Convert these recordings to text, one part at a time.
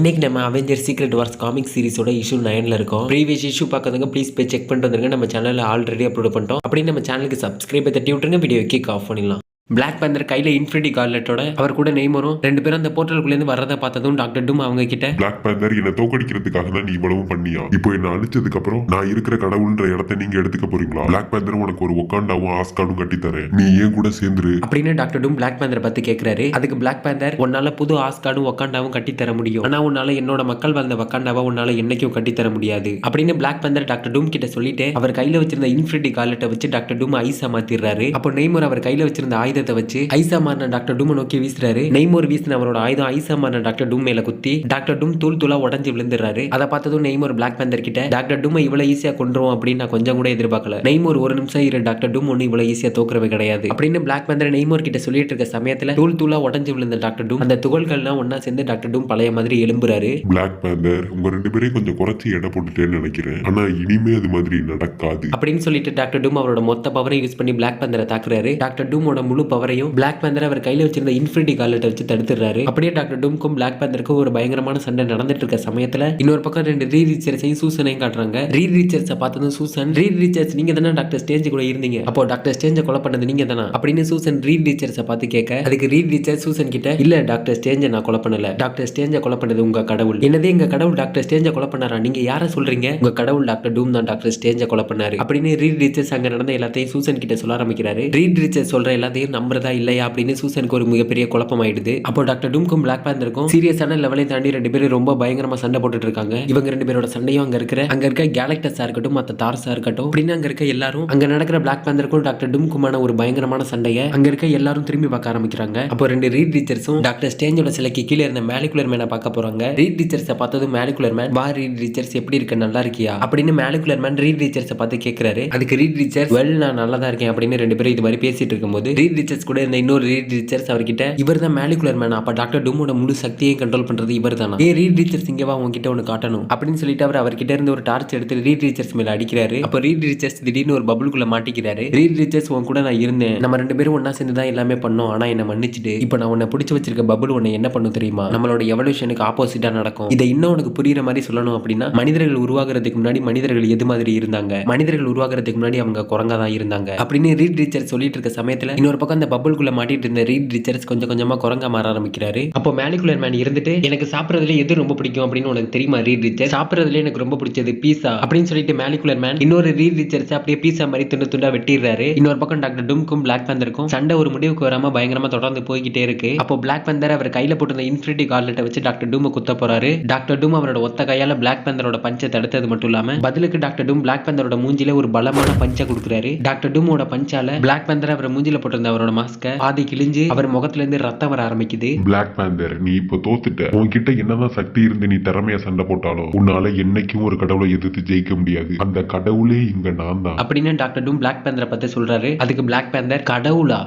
இன்னைக்கு நம்ம Avenger Secret Wars comic சீரிஸோட இஷ்யூ 9ல இருக்கோம். ப்ரீவியஸ் இஷ்யூ பார்க்கறதுங்க ப்ளீஸ் போய் செக் பண்ணிட்டு வந்துருங்க. நம்ம சேனல்ல ஆல்ரெடி அப்லோட் பண்ணிட்டோம். அப்படி நம்ம சேனலுக்கு சப்ஸ்கிரைப் தட்டி விட்டுருங்க. வீடியோ கிக் ஆஃப் பண்ணிடலாம். பிளாக் பேந்தர் கையில இன்ஃபினிட்டி கார்லெட்டோட அவர் கூட நெய்மரும் ரெண்டு பேரும் அந்த போர்ட்டலுக்குள்ள இருந்து வரதை பார்த்ததும் டாக்டர் டூம் அவங்க கிட்ட பிளாக் பேந்தர் என்ன தோக்கடிக்கிறதுக்காக தான் நீ இவ்வளவு பண்ணியா? இப்போ என்ன அழிச்சதுக்கு அப்புறம் நான் இருக்கிற கடவுள்ன்ற இடத்தை நீங்க எடுத்துக்க போறீங்களா? பிளாக் பேந்தர் உனக்கு ஒரு ஒக்காண்டாவும் ஆஸ்கார்டும் கட்டி தரேன், நீ ஏன் கூட சேர்ந்துரு அப்படின்னு டாக்டர் டூம் பிளாக் பேந்தரை பத்தி கேட்கிறாரு. அதுக்கு பிளாக் பேந்தர் உன்னால புது ஆஸ்கார்டும் ஒக்காண்டாவும் கட்டி தர முடியும், ஆனா உன்னால என்னோட மக்கள் வாழ்ந்த ஒக்காண்டாவை உன்னால என்னைக்கும் கட்டி தர முடியாது அப்படின்னு பிளாக் பேந்தர் டாக்டர் டூம் கிட்ட சொல்லிட்டு அவர் கையில வச்சிருந்த இன்ஃபினிட்டி கார்லெட்டை வச்சு டாக்டர் டூம் ஐஸா மாத்திடுறாரு. அப்போ நெய்மர் அவர் கையில வச்சிருந்த ஆயுதத்தை வச்சு ஐஸா மாறின டாக்டர் டூம் நோக்கி வீசுறாரு. நெய்மர் வீசின அவரோட ஆயுதம் ஐஸா மாறின டாக்டர் டூம் மேல குத்தி டாக்டர் டூம் தூள் தூளா உடஞ்சு விழுந்துறாரு. அதை பார்த்ததும் நெய்மர் பிளாக் பேந்தர் கிட்ட டாக்டர் டூம் இவ்வளவு ஈஸியா கொண்டுரும் அப்படின்னு நான் கொஞ்சம் கூட எதிர்பார்க்கல. நெய்மர் ஒரு நிமிஷம் இரு, டாக்டர் டூம் ஒன்னு இவ்வளவு ஈஸியா தோக்குறவே கிடையாது அப்படின்னு பிளாக் பேந்தர் நெய்மர் கிட்ட சொல்லிட்டு இருக்க சமயத்துல தூள் தூளா உடஞ்சு விழுந்த டாக்டர் டூம் அந்த துகள்கள்லாம் ஒன்னா சேர்ந்து டாக்டர் டூம் பழைய மாதிரி எழும்புறாரு. பிளாக் பேந்தர் உங்க ரெண்டு பேரையும் கொஞ்சம் குறைச்சி எடை போட்டுட்டேன்னு நினைக்கிறேன், ஆனா இனிமே அது மாதிரி நடக்காது அப்படின்னு சொல்லிட்டு டாக்டர் டூம் அவரோட மொத்த பவரையும் யூஸ் பண்ணி பிளாக் பேந்தரை தாக்குறாரு. டாக்டர் டூமோட முழு பவரையும் பிளாக் பேந்தர் அவர் கையில வச்சிருந்த இன்ஃபினிட்டி கார்லெட்டை வச்சு தடுத்துறாரு. அப்படியே டாக்டர் டூம்க்கும் பிளாக் பேந்தருக்கும் ஒரு பயங்கரமான சண்டை நடந்துட்டு இருக்க சமயத்துல இன்னொரு பக்கம் ரெண்டு ரீட் ரீச்சர்ஸையும் சூசனையும் காட்டுறாங்க. ரீட் ரீச்சர்ஸை பார்த்ததும் சூசன், ரீட் ரீச்சர்ஸ் நீங்க தானே டாக்டர் ஸ்டேஞ்ச் கூட இருந்தீங்க, அப்போ டாக்டர் ஸ்டேஞ்சை கொலை பண்ணது நீங்க தானே அப்படின்னு சூசன் ரீட் ரீச்சர்ஸை பார்த்து கேட்க அதுக்கு ரீட் ரீச்சர்ஸ் சூசன் கிட்ட இல்ல டாக்டர் ஸ்டேஞ்சை நான் கொலை பண்ணல, டாக்டர் ஸ்டேஞ்சை கொலை பண்ணது உங்க கடவுள். என்னதே எங்க கடவுள் டாக்டர் ஸ்டேஞ்சை கொலை பண்ணாரா? நீங்க யாரை சொல்றீங்க? உங்க கடவுள் டாக்டர் டூம் தான் டாக்டர் ஸ்டேஞ்சை கொலை பண்ணாரு அப்படின்னு ரீட் ரீச்சர்ஸ் அங்க நடந்த எல்லாத்தையும் சூசன் கிட்ட சொல்ல ஆரம்பிக்கிறாரு. ரீட் ரீச்சர்ஸ் சொல்ற எல்லாத்தையும் நம்புறதா இல்லையா அப்படின்னு சூசனுக்கு ஒரு மிகப்பெரிய குழப்பம் ஆயிடுது. அப்போ டாக்டர் டூம்க்கும் பிளாக் பேந்தருக்கும் சீரியஸான லெவலை தாண்டி ரெண்டு பேரும் ரொம்ப பயங்கரமா சண்டை போட்டுட்டு இருக்காங்க. இவங்க ரெண்டு பேரோட சண்டையும் அங்க இருக்க கேலக்டஸா இருக்கட்டும் மத்த தார்ஸா இருக்கட்டும் அப்படின்னு அங்க இருக்க எல்லாரும் அங்க நடக்கிற பிளாக் பேந்தருக்கும் டாக்டர் டூம்க்குமான ஒரு பயங்கரமான சண்டையை அங்க இருக்க எல்லாரும் திரும்பி பார்க்க ஆரம்பிக்கிறாங்க. அப்போ ரெண்டு ரீட் டீச்சர்ஸும் டாக்டர் ஸ்டேஞ்சோட சிலைக்கு கீழே இருந்த மேலிகுலர் மேனை பார்க்க போறாங்க. ரீட் டீச்சர்ஸை பார்த்ததும் மேலிகுலர் மேன், வா ரீட் டீச்சர்ஸ் எப்படி இருக்க, நல்லா இருக்கியா அப்படின்னு மேலிகுலர் மேன் ரீட் டீச்சர்ஸை பார்த்து கேட்கிறாரு. அதுக்கு ரீட் டீச்சர்ஸ் வெல் நான் நல்லா தான் இருக்கேன் அப்படின்னு ரெண்டு பேரும் இது மாதிரி பேசிட்டு இருக்கும்போது ரீட் டீச்சர்ஸ் கூட இருந்த இன்னொரு ரீட் டீச்சர்ஸ் அவர்கிட்ட இவர் தான் மேலிகுலர் மேன், அப்ப டாக்டர் டூமோட முழு சக்தியை கண்ட்ரோல் பண்றது இவர் தானா? ஏ ரீட் டீச்சர்ஸ் இங்கவா உங்ககிட்ட ஒன்னு காட்டணும் அப்படின்னு சொல்லிட்டு அவர்கிட்ட இருந்து ஒரு டார்ச் எடுத்து ரீட் டீச்சர்ஸ் மேல அடிக்கிறாரு. அப்ப ரீட் டீச்சர்ஸ் திடீர்னு ஒரு பபுளுக்குள்ள மாட்டிக்கிறாரு. ரீட் டீச்சர்ஸ் உன் கூட நான் இருந்தேன், நம்ம ரெண்டு பேரும் ஒன்னா சேர்ந்து தான் எல்லாமே பண்ணோம், ஆனா என்ன மன்னிச்சிட்டு இப்போ நான் உன்னை பிடிச்சு வச்சிருக்க பபுள் உன்னை என்ன பண்ணும் தெரியுமா? நம்மளோட எவல்யூஷனுக்கு ஆப்போசிட்டா நடக்கும். இதை இன்னும் உனக்கு புரியுற மாதிரி சொல்லணும் அப்படின்னா மனிதர்கள் உருவாகிறதுக்கு முன்னாடி மனிதர்கள் எது மாதிரி இருந்தாங்க, மனிதர்கள் உருவாகிறதுக்கு முன்னாடி அவங்க குரங்கா தான் இருந்தாங்க அப்படின்னு ரீட் டீச்சர்ஸ் சொல்லிட்டு இருக்க சமயத்துல இன்னொரு பக்கம் அந்த பபுளுக்குள்ள மாட்டிட்டு இருந்த ரீட் டீச்சர்ஸ் கொஞ்சம் கொஞ்சமா குரங்கா மாற ஆரம்பிக்கிறாரு. அப்போ மேலிகுலர் மேன் இருந்துட்டு எனக்கு சாப்பிடுறதுல எது ரொம்ப பிடிக்கும் அப்படின்னு உனக்கு தெரியுமா ரீட் டீச்சர்? சாப்பிடுறதுல எனக்கு ரொம்ப பிடிச்சது பீஸா அப்படின்னு சொல்லிட்டு மேலிகுலர் மேன் இன்னொரு ரீட் டீச்சர்ஸ் அப்படியே பீஸா மாதிரி துண்டு துண்டா வெட்டிடுறாரு. இன்னொரு பக்கம் டாக்டர் டூம்க்கும் பிளாக் பேந்தருக்கும் சண்டை ஒரு முடிவுக்கு வராம பயங்கரமா தொடர்ந்து போய்கிட்டே இருக்கு. அப்போ பிளாக் பேந்தர் அவர் கையில போட்டு இன்ஃபினிட்டி கார்லெட்டை வச்சு டாக்டர் டூம் குத்த போறாரு. டாக்டர் டூம் அவரோட ஒத்த கையால பிளாக் பேந்தரோட பஞ்சை தடுத்தது மட்டும் இல்லாம பதிலுக்கு டாக்டர் டூம் பிளாக் பேந்தரோட மூஞ்சில ஒரு பலமான பஞ்சை கொடுக்குறாரு. டாக்டர் டூமோட பஞ்சால பிளாக் பேந்தர் அவர் மூஞ்சில போட்டிருந்த அவரோட மாஸ்க பாதி கிழிஞ்சு அவர் முகத்துல இருந்து ரத்தம் வர ஆரம்பிக்குது. பிளாக் பேந்தர் நீ இப்போ தோத்துட்ட, உன்கிட்ட என்னதான் சக்தி இருந்து நீ திறமையா சண்டை போட்டாலும் உன்னால என்னைக்கும் ஒரு கடவுளை எதிர்த்து ஜெயிக்க முடியாது, அந்த கடவுளே இங்க நான் தான் அப்படின்னு டாக்டர் டூம் பிளாக் பேந்தரை பத்தி சொல்றாரு. அதுக்கு பிளாக் பேந்தர் கடவுளா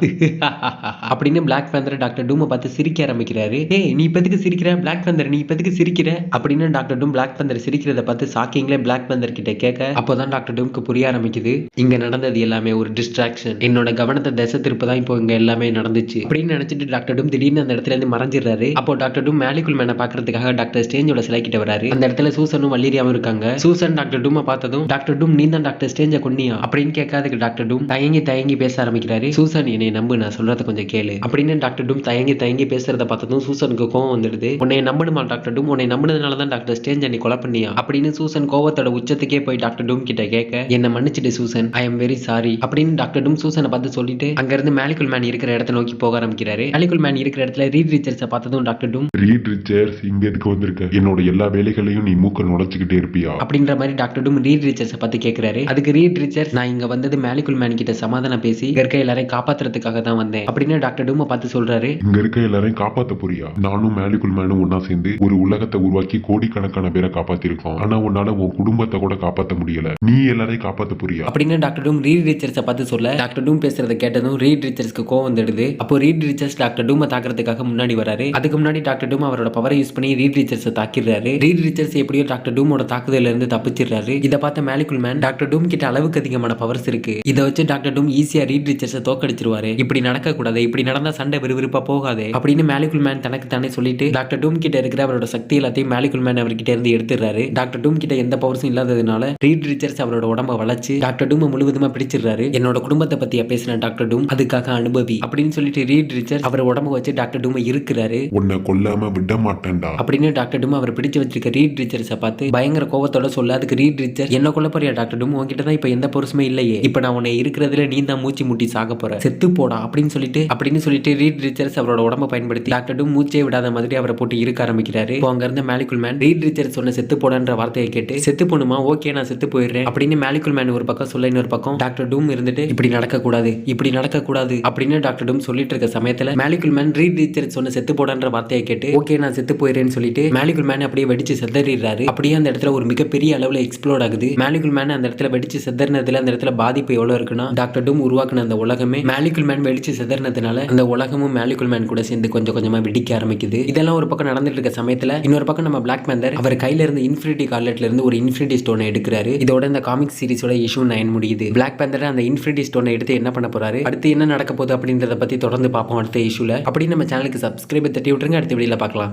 அப்படின்னு பிளாக் பேந்தர் டாக்டர் டூமை பார்த்து சிரிக்க ஆரம்பிக்கிறாரு. ஏய் நீ இப்பதுக்கு சிரிக்கிற பிளாக் பேந்தர், நீ இப்பதுக்கு சிரிக்கிற அப்படின்னு டாக்டர் டூம் பிளாக் பேந்தர் சிரிக்கிறத பார்த்து ஷாக்கிங்ல பிளாக் பேந்தர் கிட்ட கேட்க அப்போதான் டாக்டர் டூம்க்கு புரிய ஆரம்பிக்குது இங்க நடந்தது எல்லாமே ஒரு டிஸ்ட்ராக்ஷன், என்னோட கவனத்தை திசை திருப்ப தான் இப்போ இங்க எல்லாமே நடந்துச்சு அப்படின்னு நினைச்சிட்டு டாக்டர் டூம் திடீர்னு அந்த இடத்துல இருந்து மறைஞ்சிடுறாரு. அப்போ டாக்டர் டூம் மேலிகுல் மேனை பாக்குறதுக்காக டாக்டர் ஸ்டேஞ்சோட சிலை கிட்ட வராரு. அந்த இடத்துல சூசனும் வல்லிரியாவும் இருக்காங்க. சூசன் டாக்டர் டூமை பார்த்ததும் டாக்டர் டூம் நீ தான் டாக்டர் ஸ்டேஞ்சை கொன்னியா அப்படின்னு கேட்காதுக்கு டாக்டர் டூம் தயங்கி பேச ஆரம்பிக்கிறாரு. சூசன் என்னை நம்பு, நான் சொல்றத கொஞ்சம் கேளு அப்படின்னு டாக்டர் டூம் தயங்கி பேசுறத பார்த்ததும் சூசனுக்கு கோவம் வந்துடுது. உன்னை நம்பணுமா டாக்டர் டூம், உன்னை நம்பினதுனால தான் டாக்டர் ஸ்டேஞ்சை நீ கொலை பண்ணியா அப்படின்னு சூசன் கோவத்தோட உச்சத்துக்கே போய் டாக்டர் டூம் கிட்ட கேட்க என்ன மன்னிச்சிட்டு Susan, I am very sorry அப்படின்னு டாக்டர் டூம் சூசனை பார்த்து சொல்லிட்டு அங்க இருந்து மேலிகுல் மேன் இருக்கிற இடத்தை நோக்கி போக ஆரம்பிக்கிறாரு. மேலிகுல் மேன் இருக்கிற இடத்துல ரீட் ரீச்சர்ஸை பார்த்ததும் டாக்டர் டூம் ரீட் ரீச்சர்ஸ் இங்க எதுக்கு வந்திருக்க, என்னோட எல்லா வேலைகளையும் நீ மூக்க நுழைச்சுக்கிட்டே இருப்பியா அப்படின்ற மாதிரி டாக்டர் டூம் ரீட் ரீச்சர்ஸை பத்தி கேட்கிறாரு. அதுக்கு ரீட் ரீச்சர்ஸ் நான் இங்க வந்தது மேலிகுல் மேன் கிட்ட சமாதானம் பேசி இங்க இருக்க எல்லாரையும் காப்பாத்துறதுக்காக தான் வந்தேன் அப்படின்னு டாக்டர் டூமை பார்த்து சொல்றாரு. இங்க இருக்க எல்லாரையும் காப்பாத்த போறியா? நானும் மேலிகுல் மேனும் ஒன்னா சேர்ந்து ஒரு உலகத்தை உருவாக்கி கோடிக்கணக்கான பேரை காப்பாத்திருக்கோம், ஆனா உன்னால உன் குடும்பத்தை கூட காப்பாத்த முடியல, நீ எல்லாரையும் காப்பாத்த போறியா அப்படின்னு டாக்டர் டூம் ரீட் ரீச்சர்ஸை பார்த்து சொல்ல டாக்டர் டூம் பேசுறதை கேட்டதும் ரீட் ரிச்சர்ஸ்க்கு கோவம் வந்துடுது. அப்போ ரீட் ரிச்சர்ஸ் டாக்டர் டூமை தாக்குறதுக்காக முன்னாடி வராரு. அதுக்கு முன்னாடி டாக்டர் டூம் அவரோட பவரை யூஸ் பண்ணி ரீட் ரிச்சர்ஸை தாக்கிடுறாரு. ரீட் ரிச்சர்ஸ் எப்படியோ டாக்டர் டூமோட தாக்குதல இருந்து தப்பிச்சிடுறாரு. இதை பார்த்த மேலிகுல் மேன் டாக்டர் டூம் கிட்ட அளவுக்கு அதிகமான பவர்ஸ் இருக்கு, இதை வச்சு டாக்டர் டூம் ஈஸியா ரீட் ரிச்சர்ஸை தோக்கடிச்சிருவாரு, இப்படி நடக்க கூடாது, இப்படி நடந்தா சண்டை விறுவிறுப்பா போகாது அப்படின்னு மேலிகுல் மேன் தனக்கு தானே சொல்லிட்டு டாக்டர் டூம் கிட்ட இருக்கிற அவரோட சக்தி எல்லாத்தையும் மேலிகுல் மேன் அவர்கிட்ட இருந்து எடுத்துறாரு. டாக்டர் டூம் கிட்ட எந்த பவர்ஸும் இல்லாததுனால ரீட் ரிச்சர்ஸ் அவரோட உடம்ப வளைச்சு டாக்டர் டூம் முழுவதுமா பிடிச்சிடுறாரு. என்னோட குடும்பத்தை பத்தி பேசின டாக்டர் டூம் அதுக்காக அனுபவி அப்படின்னு சொல்லிட்டு ரீட் ரிச்சர்ஸ் அவர் உடம்ப வச்சு டாக்டர் டூம் இருக்கிறாரு. உன்னை கொல்லாம விட மாட்டேன்டா அப்படின்னு டாக்டர் டூம் அவர் பிடிச்சு வச்சிருக்க ரீட் ரிச்சர்ஸை பார்த்து பயங்கர கோவத்தோட சொல்ல, அதுக்கு ரீட் ரிச்சர்ஸ் என்ன கொல்ல போறியா டாக்டர் டூம், உன்கிட்ட தான் இப்ப எந்த பொருசுமே இல்லையே, இப்ப நான் உன்னை இருக்கிறதுல நீ தான் மூச்சு முட்டி சாக போற, செத்து போடா அப்படின்னு சொல்லிட்டு ரீட் ரிச்சர்ஸ் அவரோட உடம்ப பயன்படுத்தி டாக்டர் டூம் மூச்சே விடாத மாதிரி அவரை போட்டு இருக்க ஆரம்பிக்கிறாரு. அங்க இருந்த மேலிகுல் மேன் ரீட் ரிச்சர்ஸ் சொன்ன செத்து போடன்ற வார்த்தையை கேட்டு செத்து போணுமா, ஓகே நான் செத்து போயிடுறேன் அப்படின்னு மேலிகுல் மேன் ஒரு பக்கம் சொல்ல, இன்னொரு பக்கம் டாக்டர் டூம் இருந்துட்டு இப்படி நடக்க கூடாது அப்படின்னு டாக்டர் டூம் சொல்லிட்டு இருக்க சமயத்துல மேலிகுல் மேன் ரீட் ரிச்சர்ஸ் சொன்ன செத்து போடன்ற வார்த்தையை கேட்டு ஓகே நான் செத்து போயிடுறேன்னு சொல்லிட்டு மேலிகுல் மேன் அப்படியே வெடிச்சு செதறிடுறாரு. அப்படியே அந்த இடத்துல ஒரு மிகப்பெரிய அளவுல எக்ஸ்ப்ளோட் ஆகுது. மேலிகுல் மேன் அந்த இடத்துல வெடிச்சு செதறினதுல அந்த இடத்துல பாதிப்பு எவ்வளவு இருக்குன்னா, டாக்டர் டூம் உருவாக்குன அந்த உலகமே மேலிகுல் மேன் வெடிச்சு செதறினதுனால அந்த உலகமும் மேலிகுல் மேன் கூட சேர்ந்து கொஞ்சம் கொஞ்சமா வெடிக்க ஆரம்பிக்குது. இதெல்லாம் ஒரு பக்கம் நடந்துட்டு இருக்க சமயத்துல இன்னொரு பக்கம் நம்ம பிளாக் பேந்தர் அவர் கையில இருந்து இன்ஃபினிட்டி கார்லெட்ல இருந்து ஒரு இன்ஃபினிட்டி ஸ்டோனை எடுக்கிறாரு. இதோட இந்த காமிக் சீரிஸோட இஷ்யூ 9 முடியுது. பிளாக் பேந்தர் அந்த இன்ஃபினிட்டி ஸ்டோனை எடுத்து என்ன பண்ண போறாரு, அடுத்து என்ன நடக்க போகுது அப்படின்றத பத்தி தொடர்ந்து பார்ப்போம் அடுத்த இஷ்யூல. அப்படி நம்ம சேனலுக்கு சப்ஸ்கிரைப் தட்டி விட்டுருங்க, அடுத்த வீடியோல பார்க்கலாம்.